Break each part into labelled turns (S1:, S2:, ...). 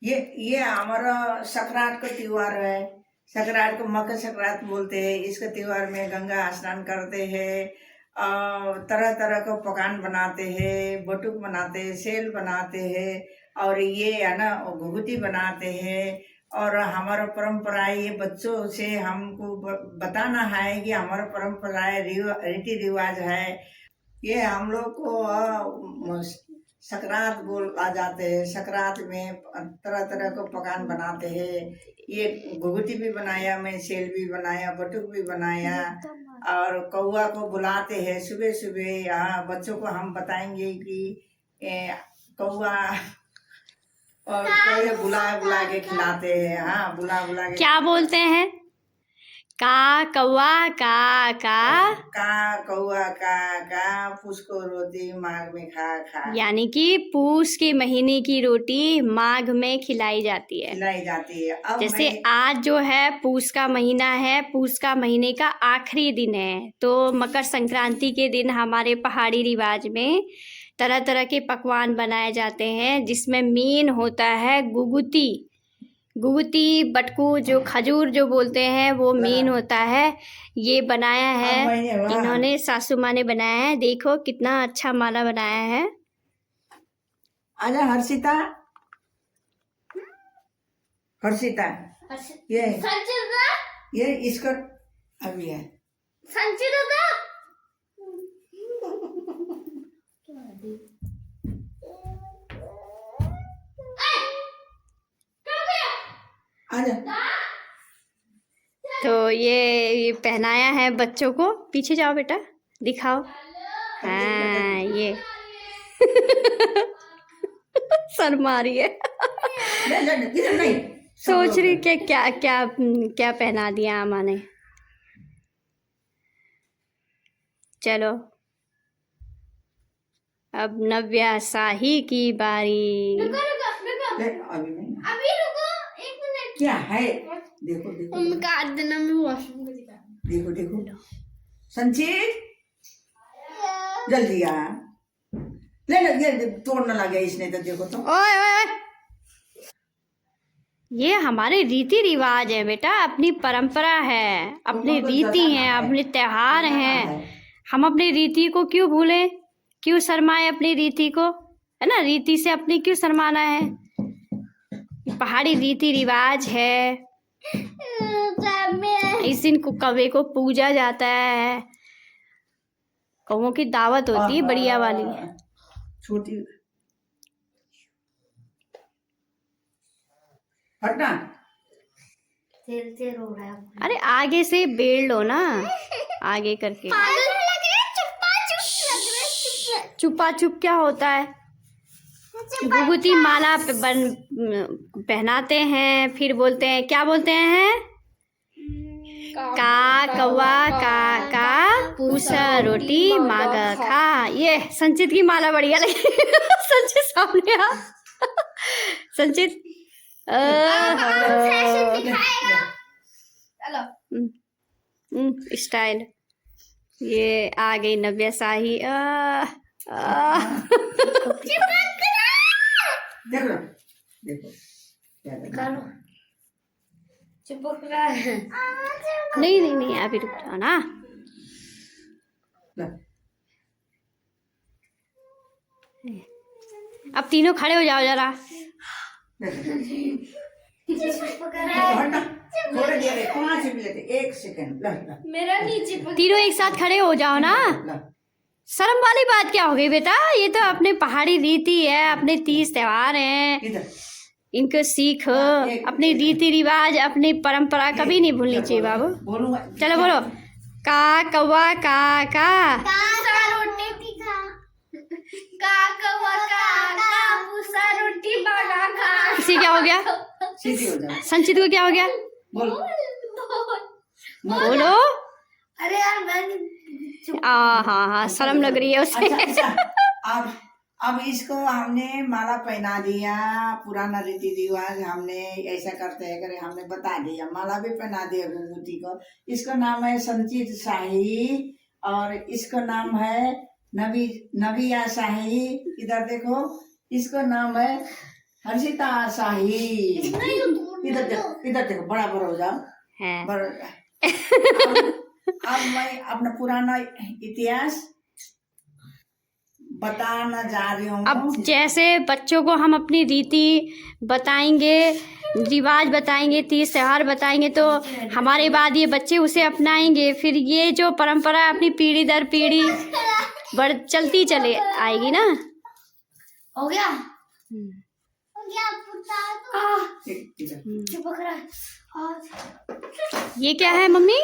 S1: ये हमारा संक्रांत का त्योहार है। संक्रांत को मकर संक्रांत बोलते हैं। इसके त्योहार में गंगा स्नान करते हैं और तरह तरह का पकवान बनाते हैं, बटुक बनाते हैं, सेल बनाते हैं और ये है ना घुघुती बनाते हैं। और हमारा परंपरा ये बच्चों से हमको बताना है कि हमारा परंपरा रीति रिवाज है। ये हम लोग को संक्रांत बोल आ जाते हैं। संक्रांत में तरह तरह के पकवान बनाते हैं। ये घुघुती भी बनाया, मैं सेल भी बनाया, बटुक भी बनाया और कौआ को बुलाते हैं सुबह सुबह। यहाँ बच्चों को हम बताएंगे कि कौआ और कौए बुला बुला के खिलाते हैं। हाँ, बुला बुला के
S2: क्या बोलते हैं? का कौआ का
S1: कौआ का पूस को रोटी माघ में खा खा,
S2: यानी कि पूस के महीने की रोटी माघ में खिलाई जाती है।
S1: खिलाई जाती है। अब
S2: जैसे आज जो है पूस का महीना है, पूस का महीने का आखिरी दिन है, तो मकर संक्रांति के दिन हमारे पहाड़ी रिवाज में तरह तरह के पकवान बनाए जाते हैं, जिसमें मेन होता है गुगुती। गुगुती बटकू जो खजूर जो बोलते हैं वो मेन होता है। ये बनाया है इन्होंने, सासू माँ ने बनाया है। देखो कितना अच्छा माला बनाया है।
S1: आजा हर्षिता, हर्षिता ये इसका अभी है। आजा।
S2: तो ये पहनाया है बच्चों को। पीछे जाओ बेटा, दिखाओ। हाँ ये शर्मा रही है।
S1: नहीं
S2: सोच रही कि क्या क्या क्या पहना दिया अम्मा ने। चलो अब नव्या शाही की बारी।
S1: अभी रुको, एक मिनट। क्या है? देखो देखो देखो देखो संचित, जल्दी आ। ले लो, ये तोड़ने लगे इसने तो। देखो तो,
S2: ओए ओए ओए, ये हमारे रीति रिवाज है बेटा, अपनी परंपरा है, अपनी रीति है, अपने त्योहार हैं। हम अपनी रीति को क्यों भूलें, क्यों शर्माए अपनी रीति को, है ना? रीति से अपनी क्यों शर्माना है? पहाड़ी रीति रिवाज है। इस दिन को कौवे को पूजा जाता है। कौवों की दावत होती है बढ़िया वाली।
S1: छोटी हटना।
S3: तेल हो रहा है।
S2: अरे आगे से बेल लो ना, आगे करके। चुपा चुप क्या होता है? गुगुती माला पहनाते हैं, फिर बोलते हैं, क्या बोलते हैं? का कौआ का पूसा रोटी माघ खा। ये संचित की माला बढ़िया लगी। संचित सामने आ। संचित स्टाइल। ये आ गई नव्या शाही।
S1: देखो देखो
S3: चिपक रहा है।
S2: नहीं अभी रुक जाओ ना। अब तीनों खड़े हो जाओ जरा।
S1: थोड़े देर 5 मिनट 1 सेकंड।
S3: मेरा नीचे
S2: तीनों एक साथ खड़े हो जाओ ना। शर्म वाली बात क्या हो गई बेटा? ये तो अपने पहाड़ी रीति है, अपने तीज त्योहार हैं, इनको सीख। अपनी रीति रिवाज, अपनी परंपरा कभी नहीं भूलनी चाहिए बाबू। चलो बोलो, का कौआ का
S3: रोटी खा, का कौआ का पूसा रोटी बना खा।
S2: इसे क्या हो गया?
S1: सीधी हो जाओ।
S2: संचित को क्या हो गया?
S1: बोलो
S2: बोलो।
S3: अरे यार
S2: हाँ शर्म लग रही है उसे।
S1: अच्छा, अब इसको हमने माला पहना दिया। पुराना रीति रिवाज हमने ऐसा करते हैं करे, हमने बता दिया, माला भी पहना दिया गुगुती को। इसका नाम है संचित शाही और इसका नाम है नविया शाही। इधर देखो, इसका नाम है हर्षिता शाही। इधर देखो बड़ा बड़ा हो जाओ।
S2: है।
S1: अब मैं अपना पुराना इतिहास बताना जा रही हूँ।
S2: अब जैसे बच्चों को हम अपनी रीति बताएंगे, रिवाज बताएंगे, तीज त्योहार बताएंगे, तो हमारे बाद ये बच्चे उसे अपनाएंगे। फिर ये जो परंपरा अपनी पीढ़ी दर पीढ़ी चलती चले आएगी ना।
S3: हो गया
S2: ये क्या है मम्मी?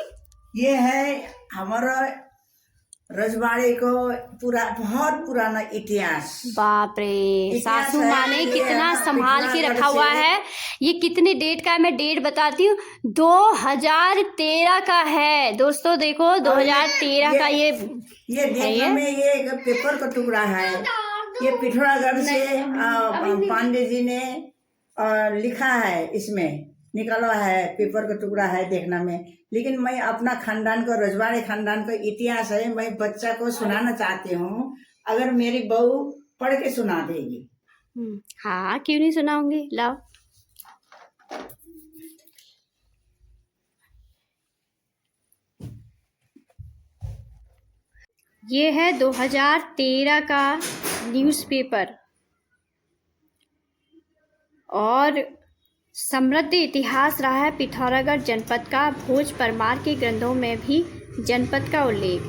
S1: ये है हमारा रजवाड़े को बहुत पुराना इतिहास।
S2: बाप रे, सासू
S1: है,
S2: माँ ने
S1: ये
S2: कितना
S1: है,
S2: संभाल के
S1: पिछला
S2: रखा
S1: घर
S2: हुआ
S1: से-
S2: है। ये कितने डेट का है, मैं डेट बताती हूँ। 2013 का है दोस्तों, देखो 2013 का ये
S1: देखने में ये एक पेपर का टुकड़ा है। ये पिथौरागढ़ से पांडे जी ने लिखा है, इसमें निकला है, पेपर का टुकड़ा है देखने में। लेकिन मैं अपना खानदान को, रजवाड़े खानदान का इतिहास है, मैं बच्चा को सुनाना चाहती हूँ। अगर मेरी बहू पढ़ के सुना देगी।
S2: हाँ, क्यों नहीं सुनाऊंगी, लाओ। ये है 2013 का न्यूज़पेपर और समृद्ध इतिहास रहा है पिथौरागढ़ जनपद का। भोज परमार के ग्रंथों में भी जनपद का उल्लेख।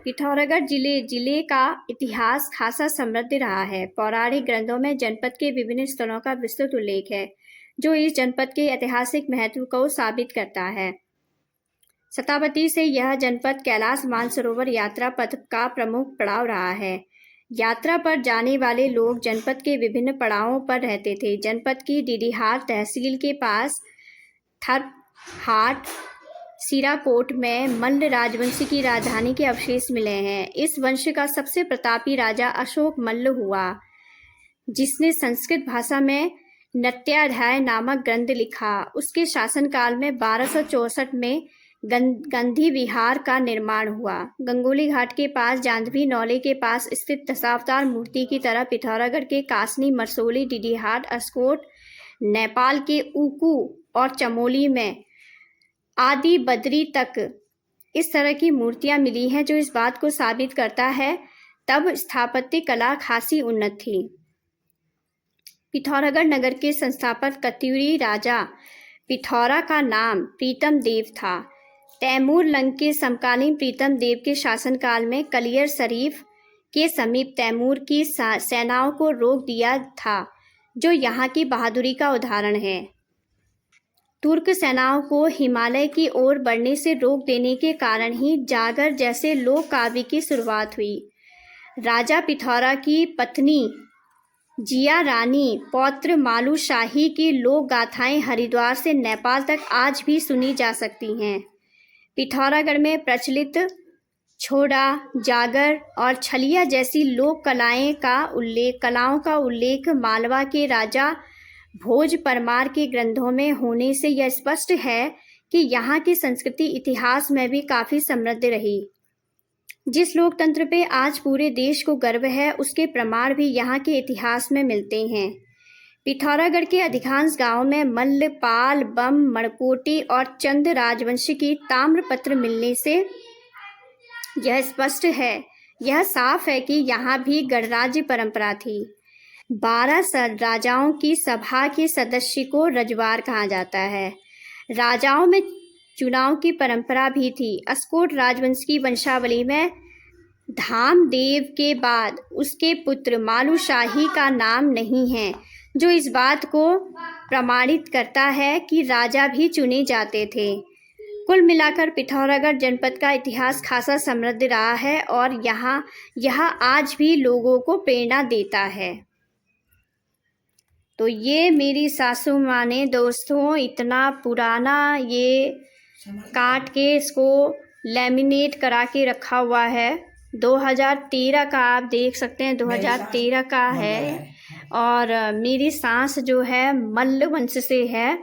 S2: पिथौरागढ़ जिले का इतिहास खासा समृद्ध रहा है। पौराणिक ग्रंथों में जनपद के विभिन्न स्थलों का विस्तृत उल्लेख है, जो इस जनपद के ऐतिहासिक महत्व को साबित करता है। शताब्दी से यह जनपद कैलाश मानसरोवर यात्रा पथ का प्रमुख पड़ाव रहा है। यात्रा पर जाने वाले लोग जनपद के विभिन्न पड़ावों पर रहते थे। जनपद की डीडीहार तहसील के पास थरहाट सिराकोट में मल्ल राजवंश की राजधानी के अवशेष मिले हैं। इस वंश का सबसे प्रतापी राजा अशोक मल्ल हुआ, जिसने संस्कृत भाषा में नत्याध्याय नामक ग्रंथ लिखा। उसके शासनकाल में 1264 में गंधी विहार का निर्माण हुआ। गंगोली घाट के पास जांजवी नौले के पास स्थित दशावतार मूर्ति की तरह पिथौरागढ़ के कासनी, मरसोली, डीडीहाट, अस्कोट, नेपाल के ऊकू और चमोली में आदि बद्री तक इस तरह की मूर्तियां मिली हैं, जो इस बात को साबित करता है तब स्थापत्य कला खासी उन्नत थी। पिथौरागढ़ नगर के संस्थापक कत्यूरी राजा पिथौरा का नाम प्रीतम देव था। तैमूर लंग के समकालीन प्रीतम देव के शासनकाल में कलियर शरीफ के समीप तैमूर की सेनाओं को रोक दिया था, जो यहाँ की बहादुरी का उदाहरण है। तुर्क सेनाओं को हिमालय की ओर बढ़ने से रोक देने के कारण ही जागर जैसे लोक काव्य की शुरुआत हुई। राजा पिथौरा की पत्नी जिया रानी पौत्र मालू शाही की लोक गाथाएं हरिद्वार से नेपाल तक आज भी सुनी जा सकती हैं। पिथौरागढ़ में प्रचलित छोड़ा, जागर और छलिया जैसी लोक कलाओं का उल्लेख मालवा के राजा भोज परमार के ग्रंथों में होने से यह स्पष्ट है कि यहाँ की संस्कृति इतिहास में भी काफ़ी समृद्ध रही। जिस लोकतंत्र पे आज पूरे देश को गर्व है, उसके प्रमाण भी यहाँ के इतिहास में मिलते हैं। पिथौरागढ़ के अधिकांश गांवों में मल्ल, पाल, बम, मणकोटी और चंद राजवंश की ताम्रपत्र मिलने से यह स्पष्ट है, यह साफ है कि यहाँ भी गणराज्य परंपरा थी। 12 राजाओं की सभा के सदस्य को रजवार कहा जाता है। राजाओं में चुनाव की परंपरा भी थी। अस्कोट राजवंश की वंशावली में धामदेव के बाद उसके पुत्र मालू शाही का नाम नहीं है, जो इस बात को प्रमाणित करता है कि राजा भी चुने जाते थे। कुल मिलाकर पिथौरागढ़ जनपद का इतिहास खासा समृद्ध रहा है और यह आज भी लोगों को प्रेरणा देता है। तो ये मेरी सासू माँ ने दोस्तों इतना पुराना ये काट के इसको लेमिनेट करा के रखा हुआ है। 2013 का आप देख सकते हैं, 2013 का है। और मेरी सास जो है मल्ल वंश से है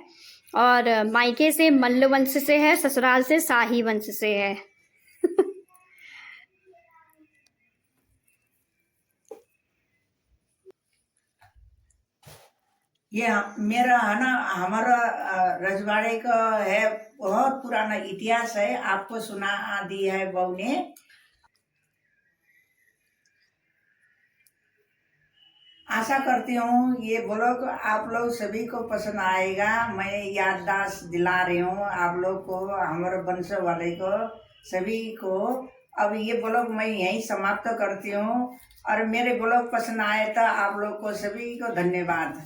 S2: और मायके से मल्ल वंश से है, ससुराल से शाही वंश से है।
S1: ये मेरा है ना, हमारा रजवाड़े का है, बहुत पुराना इतिहास है, आपको सुना दी है बहू ने। आशा करती हूँ ये ब्लॉग आप लोग सभी को पसंद आएगा। मैं याददाश्त दिला रही हूँ आप लोग को, हमारे वंश वाले को, सभी को। अब ये ब्लॉग मैं यहीं समाप्त करती हूँ, और मेरे ब्लॉग पसंद आए तो आप लोग को सभी को धन्यवाद।